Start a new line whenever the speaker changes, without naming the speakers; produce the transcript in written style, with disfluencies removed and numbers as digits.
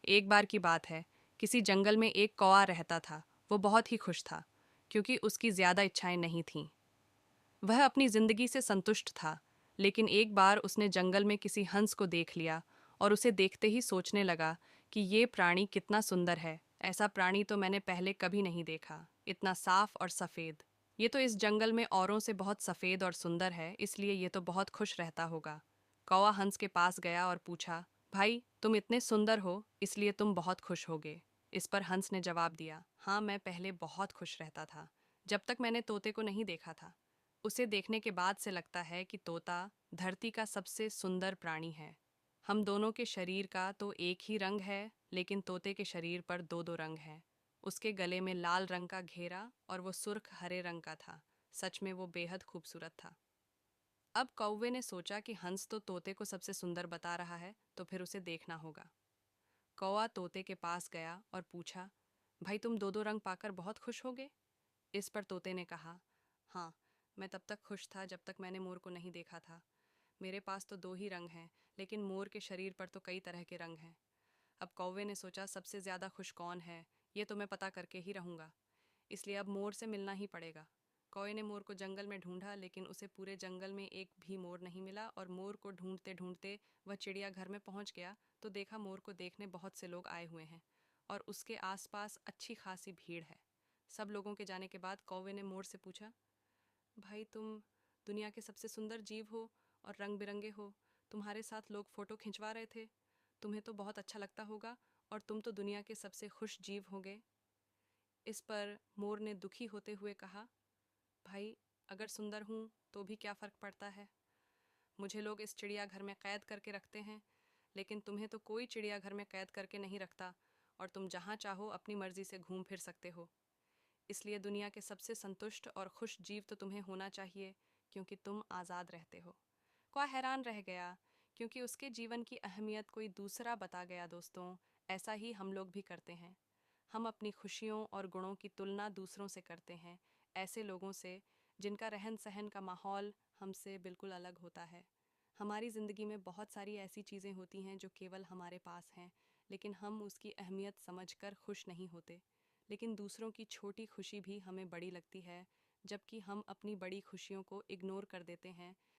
एक बार की बात है, किसी जंगल में एक कौवा रहता था। वो बहुत ही खुश था, क्योंकि उसकी ज़्यादा इच्छाएं नहीं थीं। वह अपनी ज़िंदगी से संतुष्ट था, लेकिन एक बार उसने जंगल में किसी हंस को देख लिया और उसे देखते ही सोचने लगा कि ये प्राणी कितना सुंदर है। ऐसा प्राणी तो मैंने पहले कभी नहीं देखा, इतना साफ और सफ़ेद। ये तो इस जंगल में औरों से बहुत सफ़ेद और सुंदर है, इसलिए ये तो बहुत खुश रहता होगा। कौवा हंस के पास गया और पूछा, भाई तुम इतने सुंदर हो, इसलिए तुम बहुत खुश होगे। इस पर हंस ने जवाब दिया, हाँ मैं पहले बहुत खुश रहता था, जब तक मैंने तोते को नहीं देखा था। उसे देखने के बाद से लगता है कि तोता धरती का सबसे सुंदर प्राणी है। हम दोनों के शरीर का तो एक ही रंग है, लेकिन तोते के शरीर पर दो दो रंग हैं। उसके गले में लाल रंग का घेरा और वो सुर्ख हरे रंग का था। सच में वो बेहद खूबसूरत था। अब कौवे ने सोचा कि हंस तो तोते को सबसे सुंदर बता रहा है, तो फिर उसे देखना होगा। कौवा तोते के पास गया और पूछा, भाई तुम दो दो रंग पाकर बहुत खुश होगे? इस पर तोते ने कहा, हाँ, मैं तब तक खुश था जब तक मैंने मोर को नहीं देखा था। मेरे पास तो दो ही रंग हैं, लेकिन मोर के शरीर पर तो कई तरह के रंग हैं। अब कौवे ने सोचा, सबसे ज़्यादा खुश कौन है, ये तो मैं पता करके ही रहूँगा। इसलिए अब मोर से मिलना ही पड़ेगा। कौवे ने मोर को जंगल में ढूंढा, लेकिन उसे पूरे जंगल में एक भी मोर नहीं मिला। और मोर को ढूंढते ढूंढते वह चिड़ियाघर में पहुंच गया, तो देखा मोर को देखने बहुत से लोग आए हुए हैं और उसके आसपास अच्छी खासी भीड़ है। सब लोगों के जाने के बाद कौवे ने मोर से पूछा, भाई तुम दुनिया के सबसे सुंदर जीव हो और रंग बिरंगे हो। तुम्हारे साथ लोग फोटो खिंचवा रहे थे। तुम्हें तो बहुत अच्छा लगता होगा और तुम तो दुनिया के सबसे खुश जीव होगे। इस पर मोर ने दुखी होते हुए कहा, भाई अगर सुंदर हूँ तो भी क्या फ़र्क पड़ता है। मुझे लोग इस चिड़ियाघर में कैद करके रखते हैं, लेकिन तुम्हें तो कोई चिड़ियाघर में कैद करके नहीं रखता और तुम जहाँ चाहो अपनी मर्जी से घूम फिर सकते हो। इसलिए दुनिया के सबसे संतुष्ट और खुश जीव तो तुम्हें होना चाहिए, क्योंकि तुम आज़ाद रहते हो। कौआ हैरान रह गया, क्योंकि उसके जीवन की अहमियत कोई दूसरा बता गया। दोस्तों, ऐसा ही हम लोग भी करते हैं। हम अपनी खुशियों और गुणों की तुलना दूसरों से करते हैं, ऐसे लोगों से जिनका रहन सहन का माहौल हमसे बिल्कुल अलग होता है। हमारी ज़िंदगी में बहुत सारी ऐसी चीज़ें होती हैं जो केवल हमारे पास हैं, लेकिन हम उसकी अहमियत समझकर खुश नहीं होते। लेकिन दूसरों की छोटी खुशी भी हमें बड़ी लगती है, जबकि हम अपनी बड़ी खुशियों को इग्नोर कर देते हैं,